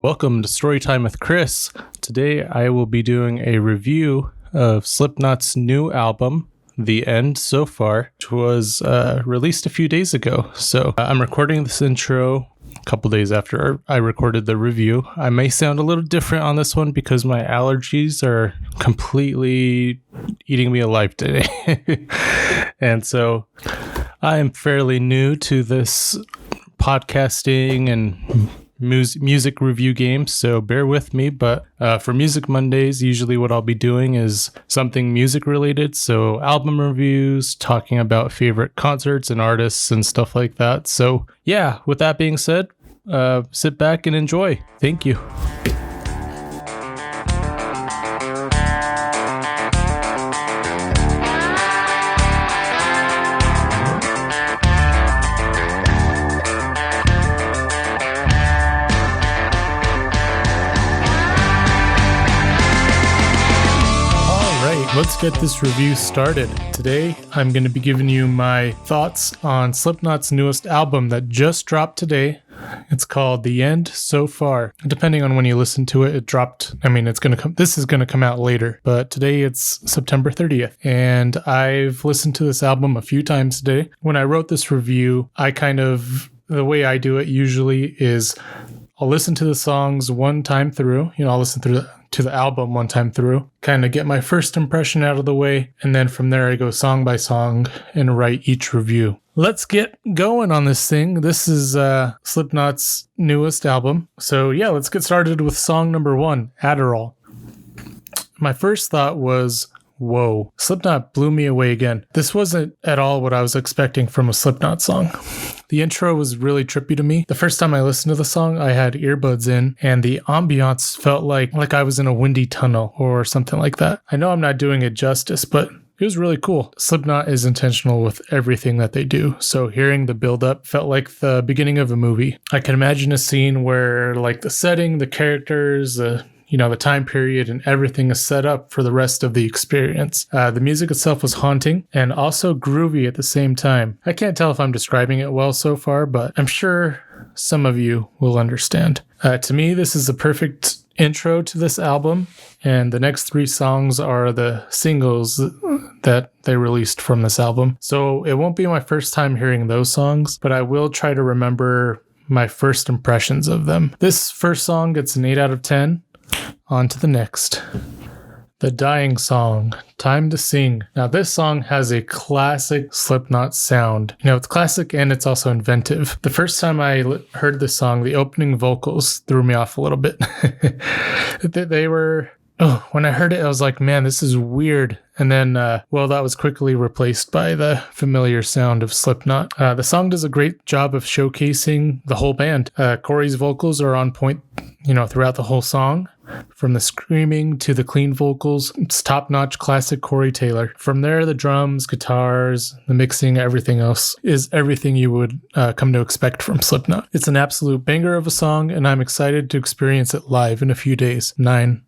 Welcome to Storytime with Chris. Today I will be doing a review of Slipknot's new album, The End So Far, which was released a few days ago. So I'm recording this intro a couple days after I recorded the review. I may sound a little different on this one because my allergies are completely eating me alive today. And so I am fairly new to this podcasting and music review game, so bear with me. But for Music Mondays, usually what I'll be doing is something music related, so album reviews, talking about favorite concerts and artists and stuff like that. So yeah, with that being said, sit back and enjoy. Thank you. Let's get this review started. Today, I'm going to be giving you my thoughts on Slipknot's newest album that just dropped today. It's called The End So Far. Depending on when you listen to it, it dropped. This is going to come out later, but today it's September 30th. And I've listened to this album a few times today. When I wrote this review, the way I do it usually is I'll listen to the songs one time through. I'll listen to the album one time through, kind of get my first impression out of the way, and then from there I go song by song and write each review. Let's get going on this thing. This is Slipknot's newest album. So yeah, let's get started with song number 1, Adderall. My first thought was, whoa, Slipknot blew me away again. This wasn't at all what I was expecting from a Slipknot song. The intro was really trippy to me. The first time I listened to the song, I had earbuds in, and the ambiance felt like I was in a windy tunnel or something like that. I know I'm not doing it justice, but it was really cool. Slipknot is intentional with everything that they do, so hearing the build-up felt like the beginning of a movie. I can imagine a scene where the setting, the characters, the time period and everything is set up for the rest of the experience. The music itself was haunting and also groovy at the same time. I can't tell if I'm describing it well so far, but I'm sure some of you will understand. To me, this is a perfect intro to this album, and the next 3 songs are the singles that they released from this album. So it won't be my first time hearing those songs, but I will try to remember my first impressions of them. This first song gets an 8 out of 10. On to the next. The Dying Song, Time to Sing. Now this song has a classic Slipknot sound. It's classic and it's also inventive. The first time I heard this song, the opening vocals threw me off a little bit. When I heard it, I was like, man, this is weird. And then, that was quickly replaced by the familiar sound of Slipknot. The song does a great job of showcasing the whole band. Corey's vocals are on point, throughout the whole song. From the screaming to the clean vocals, it's top-notch classic Corey Taylor. From there, the drums, guitars, the mixing, everything else is everything you would come to expect from Slipknot. It's an absolute banger of a song, and I'm excited to experience it live in a few days. 9.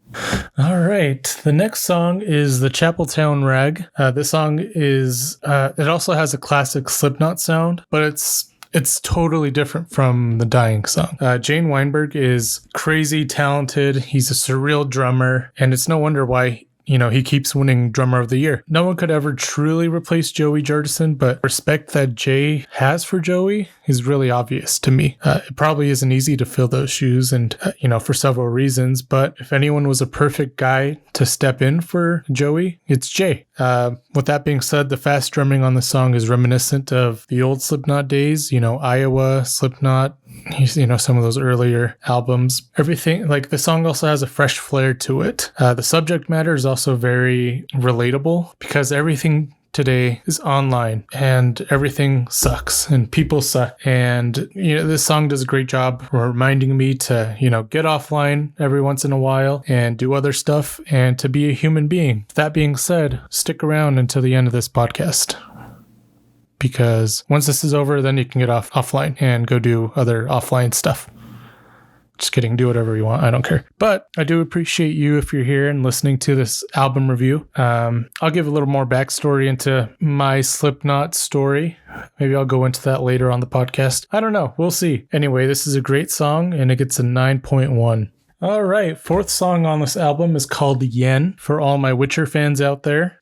All right, the next song is the Chapeltown Rag. This song is, it also has a classic Slipknot sound, but it's totally different from the Dying Song. Jane Weinberg is crazy talented. He's a surreal drummer, and it's no wonder why he keeps winning Drummer of the Year. No one could ever truly replace Joey Jordison, but respect that Jay has for Joey is really obvious to me. It probably isn't easy to fill those shoes and, for several reasons, but if anyone was a perfect guy to step in for Joey, it's Jay. With that being said, the fast drumming on the song is reminiscent of the old Slipknot days, Iowa, Slipknot, some of those earlier albums. Everything, the song also has a fresh flair to it. The subject matter is also very relatable because everything today is online and everything sucks and people suck. And, this song does a great job reminding me to, get offline every once in a while and do other stuff and to be a human being. That being said, stick around until the end of this podcast, because once this is over, then you can get offline and go do other offline stuff. Just kidding. Do whatever you want. I don't care. But I do appreciate you if you're here and listening to this album review. I'll give a little more backstory into my Slipknot story. Maybe I'll go into that later on the podcast. I don't know. We'll see. Anyway, this is a great song, and it gets a 9.1. All right, fourth song on this album is called Yen. For all my Witcher fans out there,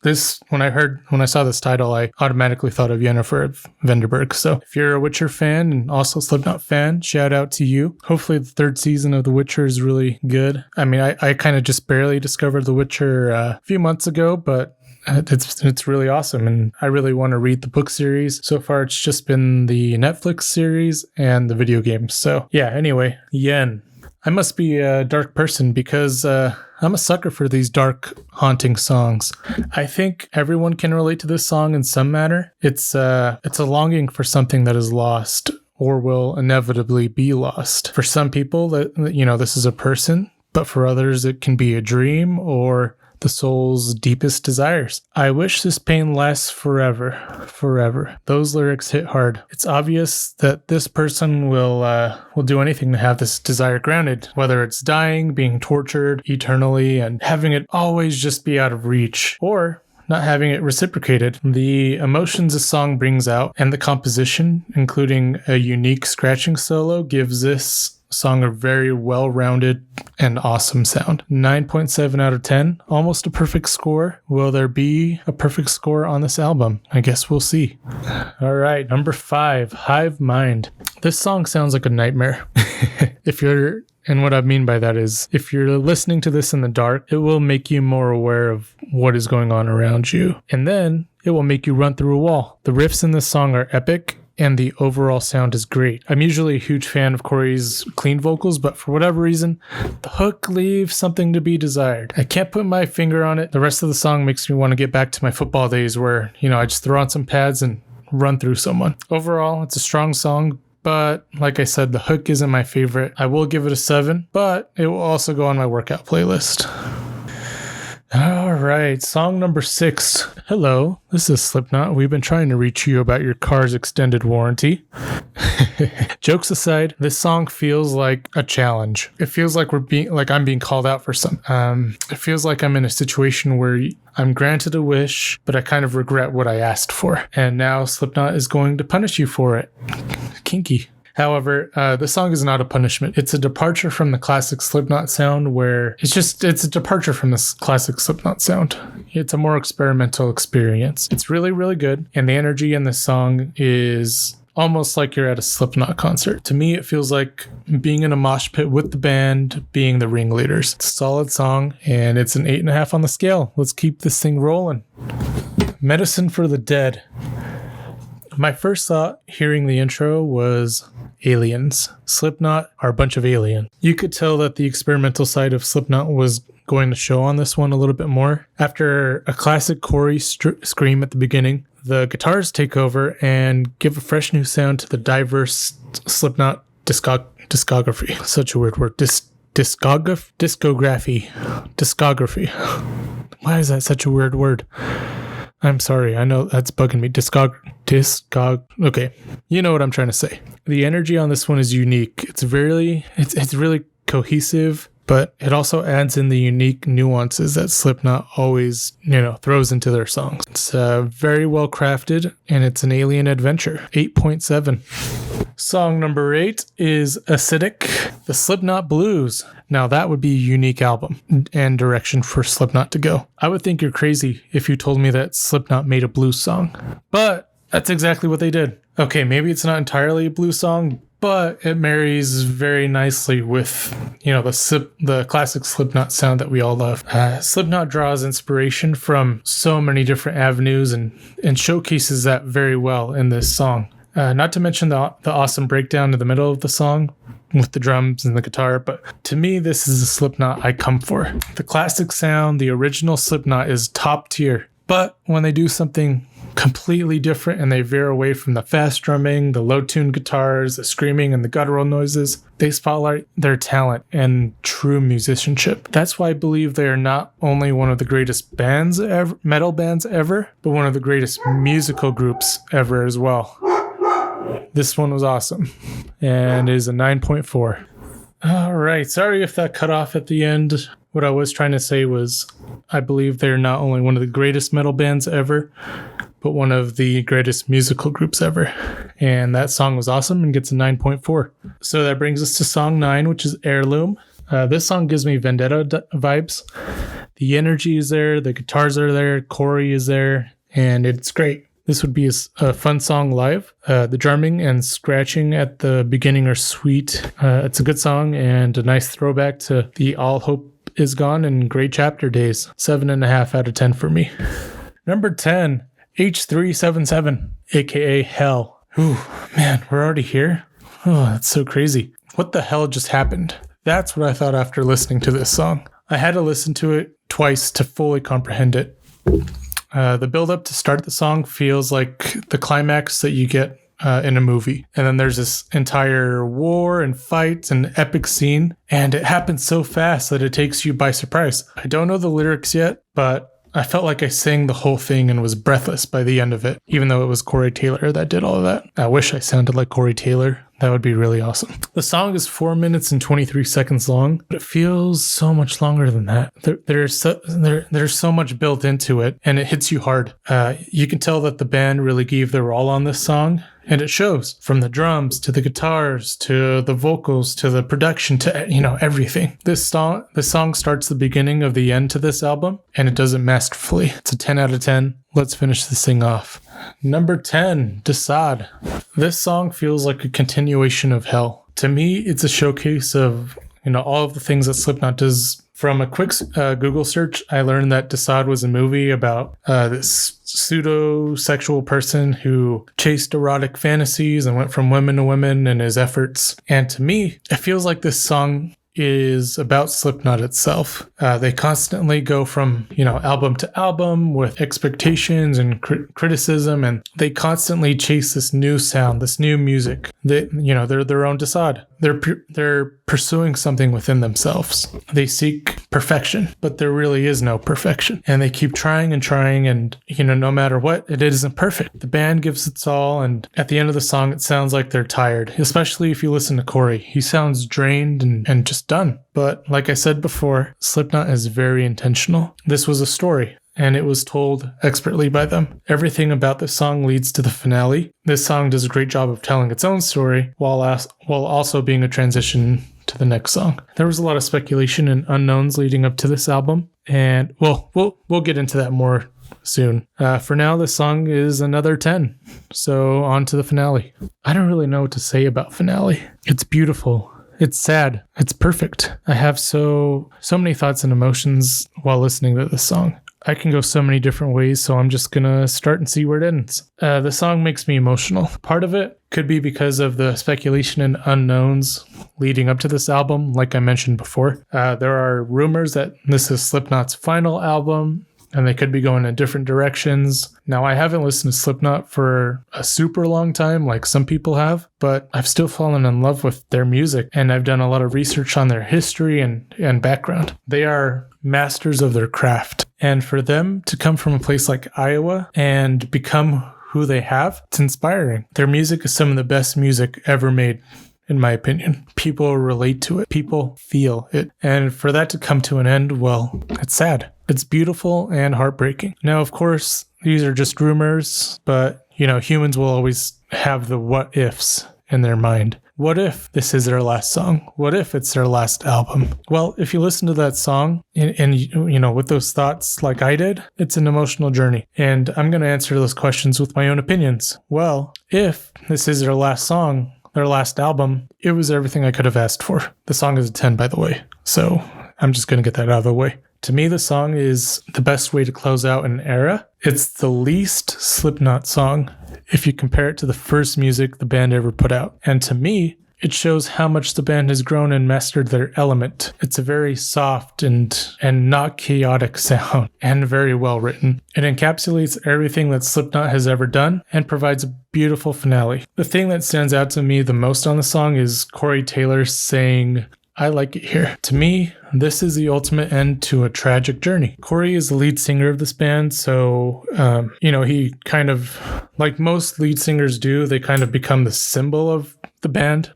when I saw this title, I automatically thought of Yennefer Venderberg. So if you're a Witcher fan and also Slipknot fan, shout out to you. Hopefully the third season of The Witcher is really good. I mean, I kind of just barely discovered The Witcher a few months ago, but it's really awesome, and I really want to read the book series. So far, it's just been the Netflix series and the video games. So yeah, anyway, Yen. I must be a dark person because I'm a sucker for these dark, haunting songs. I think everyone can relate to this song in some manner. It's a longing for something that is lost or will inevitably be lost. For some people, this is a person, but for others, it can be a dream or the soul's deepest desires. I wish this pain lasts forever, forever. Those lyrics hit hard. It's obvious that this person will do anything to have this desire granted, whether it's dying, being tortured eternally, and having it always just be out of reach, or not having it reciprocated. The emotions a song brings out and the composition, including a unique scratching solo, gives this song a very well-rounded and awesome sound. 9.7 out of 10, almost a perfect score. Will there be a perfect score on this album? I guess we'll see. All right, number 5, Hive Mind. This song sounds like a nightmare. And what I mean by that is, if you're listening to this in the dark, it will make you more aware of what is going on around you. And then it will make you run through a wall. The riffs in this song are epic, and the overall sound is great. I'm usually a huge fan of Corey's clean vocals, but for whatever reason, the hook leaves something to be desired. I can't put my finger on it. The rest of the song makes me want to get back to my football days where, I just throw on some pads and run through someone. Overall, it's a strong song, but like I said, the hook isn't my favorite. I will give it a 7, but it will also go on my workout playlist. All right, song number 6. Hello, this is Slipknot. We've been trying to reach you about your car's extended warranty. Jokes aside, this song feels like a challenge. It feels like I'm being called out for something. It feels like I'm in a situation where I'm granted a wish, but I kind of regret what I asked for. And now Slipknot is going to punish you for it. Kinky. However, the song is not a punishment. It's a departure from the classic Slipknot sound where it's a departure from this classic Slipknot sound. It's a more experimental experience. It's really, really good. And the energy in this song is almost like you're at a Slipknot concert. To me, it feels like being in a mosh pit with the band, being the ringleaders. It's a solid song, and it's an 8.5 on the scale. Let's keep this thing rolling. Medicine for the Dead. My first thought hearing the intro was aliens. Slipknot are a bunch of aliens. You could tell that the experimental side of Slipknot was going to show on this one a little bit more. After a classic Corey scream at the beginning, the guitars take over and give a fresh new sound to the diverse Slipknot discography. Such a weird word. Discography. Why is that such a weird word? I'm sorry, I know that's bugging me. Okay, you know what I'm trying to say. The energy on this one is unique. It's really cohesive, but it also adds in the unique nuances that Slipknot always, throws into their songs. It's very well crafted, and it's an alien adventure. 8.7. Song number 8 is Acidic, the Slipknot Blues. Now that would be a unique album and direction for Slipknot to go. I would think you're crazy if you told me that Slipknot made a blues song, but that's exactly what they did. Okay, maybe it's not entirely a blues song, but it marries very nicely with, the classic Slipknot sound that we all love. Slipknot draws inspiration from so many different avenues and showcases that very well in this song. Not to mention the awesome breakdown in the middle of the song with the drums and the guitar, but to me, this is a Slipknot I come for. The classic sound, the original Slipknot is top tier, but when they do something completely different and they veer away from the fast drumming, the low-tuned guitars, the screaming, and the guttural noises, they spotlight their talent and true musicianship. That's why I believe they are not only one of the greatest bands ever, metal bands ever, but one of the greatest musical groups ever as well. This one was awesome and is a 9.4. All right. Sorry if that cut off at the end. What I was trying to say was I believe they're not only one of the greatest metal bands ever, but one of the greatest musical groups ever. And that song was awesome and gets a 9.4. So that brings us to song 9, which is Heirloom. This song gives me Vendetta vibes. The energy is there, the guitars are there, Corey is there, and it's great. This would be a fun song live. The drumming and scratching at the beginning are sweet. It's a good song and a nice throwback to the All Hope Is Gone and Great Chapter days. 7.5 out of 10 for me. Number 10, H377, aka Hell. Ooh, man, we're already here? Oh, that's so crazy. What the hell just happened? That's what I thought after listening to this song. I had to listen to it twice to fully comprehend it. The build-up to start the song feels like the climax that you get in a movie. And then there's this entire war and fights and epic scene. And it happens so fast that it takes you by surprise. I don't know the lyrics yet, but I felt like I sang the whole thing and was breathless by the end of it, even though it was Corey Taylor that did all of that. I wish I sounded like Corey Taylor. That would be really awesome. The song is 4 minutes and 23 seconds long, but it feels so much longer than that. There's so much built into it, and it hits you hard. You can tell that the band really gave their all on this song, and it shows from the drums to the guitars to the vocals to the production to everything. The song starts the beginning of the end to this album, and it does it masterfully. It's a 10 out of 10. Let's finish this thing off. Number 10, Decide. This song feels like a continuation of Hell. To me, it's a showcase of all of the things that Slipknot does. From a quick Google search, I learned that Decide was a movie about this pseudo-sexual person who chased erotic fantasies and went from women to women in his efforts. And to me, it feels like this song is about Slipknot itself. They constantly go from, album to album with expectations and criticism, and they constantly chase this new sound, this new music. They're their own Decide. They're pursuing something within themselves. They seek perfection, but there really is no perfection. And they keep trying and trying, and, no matter what, it isn't perfect. The band gives its all, and at the end of the song, it sounds like they're tired, especially if you listen to Corey. He sounds drained and just done. But like I said before, Slipknot is very intentional. This was a story, and it was told expertly by them. Everything about this song leads to the finale. This song does a great job of telling its own story while also being a transition to the next song. There was a lot of speculation and unknowns leading up to this album, and we'll get into that more soon. For now, this song is another 10. So on to the finale. I don't really know what to say about finale. It's beautiful. It's sad. It's perfect. I have so many thoughts and emotions while listening to this song. I can go so many different ways, so I'm just gonna start and see where it ends. The song makes me emotional. Part of it could be because of the speculation and unknowns leading up to this album, like I mentioned before. There are rumors that this is Slipknot's final album, and they could be going in different directions. Now, I haven't listened to Slipknot for a super long time, like some people have, but I've still fallen in love with their music, and I've done a lot of research on their history and background. They are masters of their craft, and for them to come from a place like Iowa and become who they have, it's inspiring. Their music is some of the best music ever made, in my opinion. People relate to it. People feel it. And for that to come to an end, well, it's sad. It's beautiful and heartbreaking. Now, of course, these are just rumors, but, humans will always have the what ifs in their mind. What if this is their last song? What if it's their last album? Well, if you listen to that song and with those thoughts like I did, it's an emotional journey. And I'm going to answer those questions with my own opinions. Well, if this is their last song, their last album, it was everything I could have asked for. The song is a 10, by the way. So I'm just going to get that out of the way. To me, the song is the best way to close out an era. It's the least Slipknot song if you compare it to the first music the band ever put out. And to me, it shows how much the band has grown and mastered their element. It's a very soft and not chaotic sound, and very well written. It encapsulates everything that Slipknot has ever done and provides a beautiful finale. The thing that stands out to me the most on the song is Corey Taylor saying, "I like it here." To me, this is the ultimate end to a tragic journey. Corey is the lead singer of this band, so, he kind of, like most lead singers do, they kind of become the symbol of the band.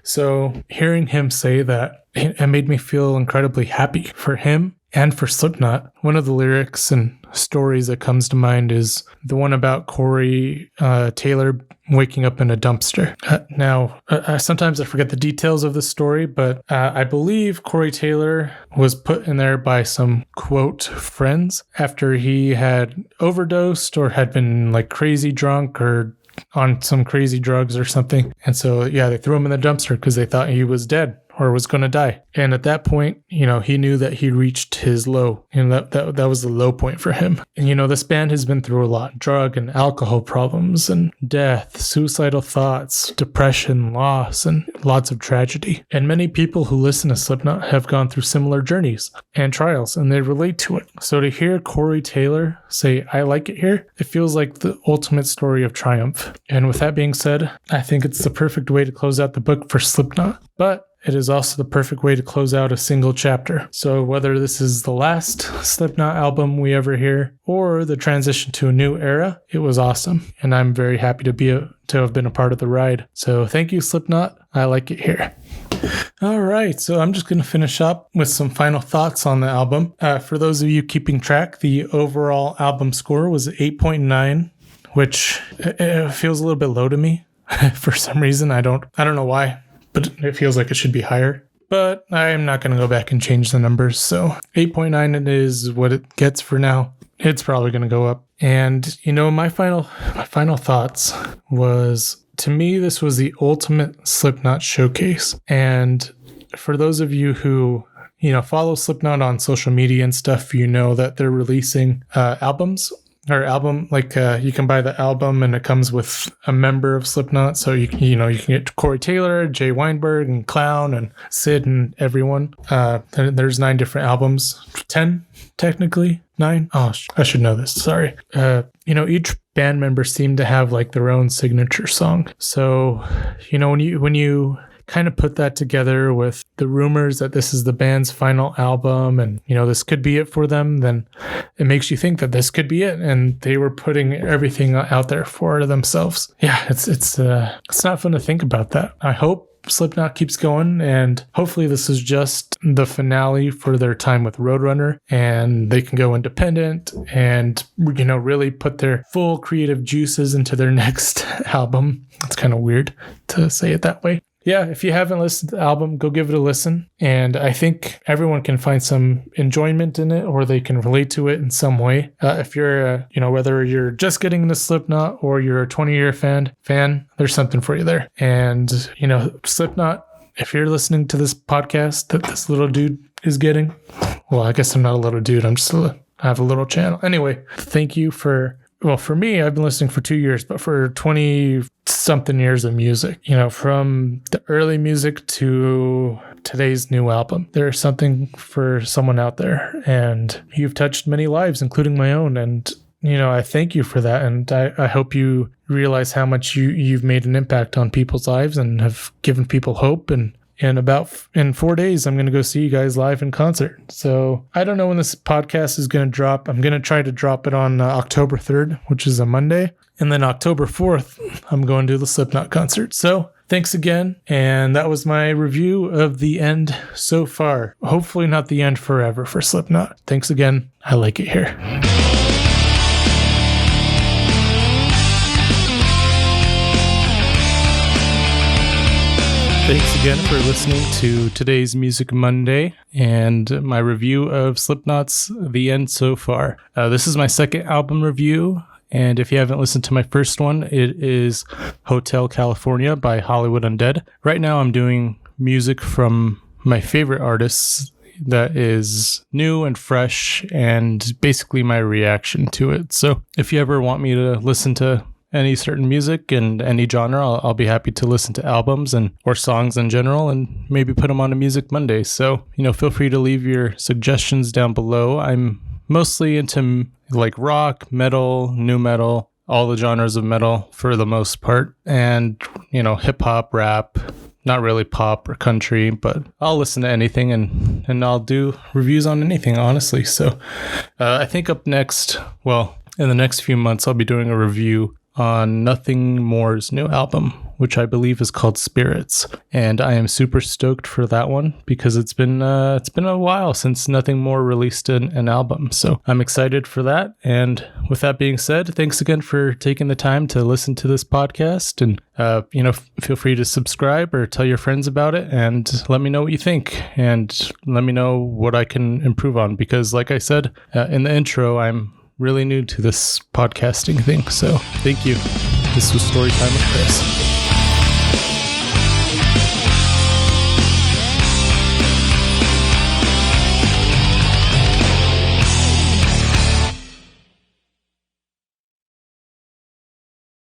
So hearing him say that, it made me feel incredibly happy for him and for Slipknot. One of the lyrics and stories that comes to mind is the one about Corey Taylor waking up in a dumpster. Now, sometimes I forget the details of the story, but I believe Corey Taylor was put in there by some, quote, friends after he had overdosed or had been like crazy drunk or on some crazy drugs or something. And so, yeah, they threw him in the dumpster because they thought he was dead or was going to die. And at that point, he knew that he reached his low, and that was the low point for him. And, this band has been through a lot: drug and alcohol problems and death, suicidal thoughts, depression, loss, and lots of tragedy. And many people who listen to Slipknot have gone through similar journeys and trials, and they relate to it. So to hear Corey Taylor say, "I like it here," it feels like the ultimate story of triumph. And with that being said, I think it's the perfect way to close out the book for Slipknot. But it is also the perfect way to close out a single chapter. So whether this is the last Slipknot album we ever hear or the transition to a new era, it was awesome. And I'm very happy to have been a part of the ride. So thank you, Slipknot. I like it here. All right, so I'm just going to finish up with some final thoughts on the album. For those of you keeping track, the overall album score was 8.9, which feels a little bit low to me for some reason. I don't know why, but it feels like it should be higher. But I'm not going to go back and change the numbers. So 8.9 is what it gets for now. It's probably going to go up. And, my final thoughts was, to me, this was the ultimate Slipknot showcase. And for those of you who, follow Slipknot on social media and stuff, that they're releasing albums. You can buy the album and it comes with a member of Slipknot. So you can get Corey Taylor, Jay Weinberg, and Clown, and Sid, and everyone. There's 9 different albums. 10, technically. 9? Oh, I should know this. Sorry. Each band member seemed to have like their own signature song. So, when you kind of put that together with the rumors that this is the band's final album and, this could be it for them, then it makes you think that this could be it. And they were putting everything out there for themselves. Yeah, it's not fun to think about that. I hope Slipknot keeps going, and hopefully this is just the finale for their time with Roadrunner, and they can go independent and, really put their full creative juices into their next album. It's kind of weird to say it that way. Yeah, if you haven't listened to the album, go give it a listen. And I think everyone can find some enjoyment in it, or they can relate to it in some way. If you're, whether you're just getting into Slipknot or you're a 20-year fan, there's something for you there. And, Slipknot, if you're listening to this podcast that this little dude is getting, well, I guess I'm not a little dude. I have a little channel. Anyway, thank you for me, I've been listening for 2 years, but for 20-something years of music, from the early music to today's new album, there's something for someone out there. And you've touched many lives, including my own. And, I thank you for that. And I hope you realize how much you've made an impact on people's lives and have given people hope. And in 4 days, I'm going to go see you guys live in concert. So I don't know when this podcast is going to drop. I'm going to try to drop it on October 3rd, which is a Monday. And then October 4th, I'm going to the Slipknot concert. So thanks again. And that was my review of the end so far. Hopefully not the end forever for Slipknot. Thanks again. I like it here. Thanks again for listening to today's Music Monday and my review of Slipknot's The End So Far. This is my second album review, and if you haven't listened to my first one, it is Hotel California by Hollywood Undead. Right now I'm doing music from my favorite artists that is new and fresh and basically my reaction to it. So if you ever want me to listen to any certain music and any genre, I'll be happy to listen to albums or songs in general and maybe put them on a Music Monday. So, feel free to leave your suggestions down below. I'm mostly into like rock, metal, new metal, all the genres of metal for the most part. And, hip hop, rap, not really pop or country, but I'll listen to anything and I'll do reviews on anything, honestly. So I think up next, in the next few months, I'll be doing a review on Nothing More's new album, which I believe is called Spirits. And I am super stoked for that one because it's been a while since Nothing More released an album. So I'm excited for that. And with that being said, thanks again for taking the time to listen to this podcast. And, feel free to subscribe or tell your friends about it and let me know what you think. And let me know what I can improve on because like I said in the intro, I'm really new to this podcasting thing. So thank you. This was Storytime with Chris.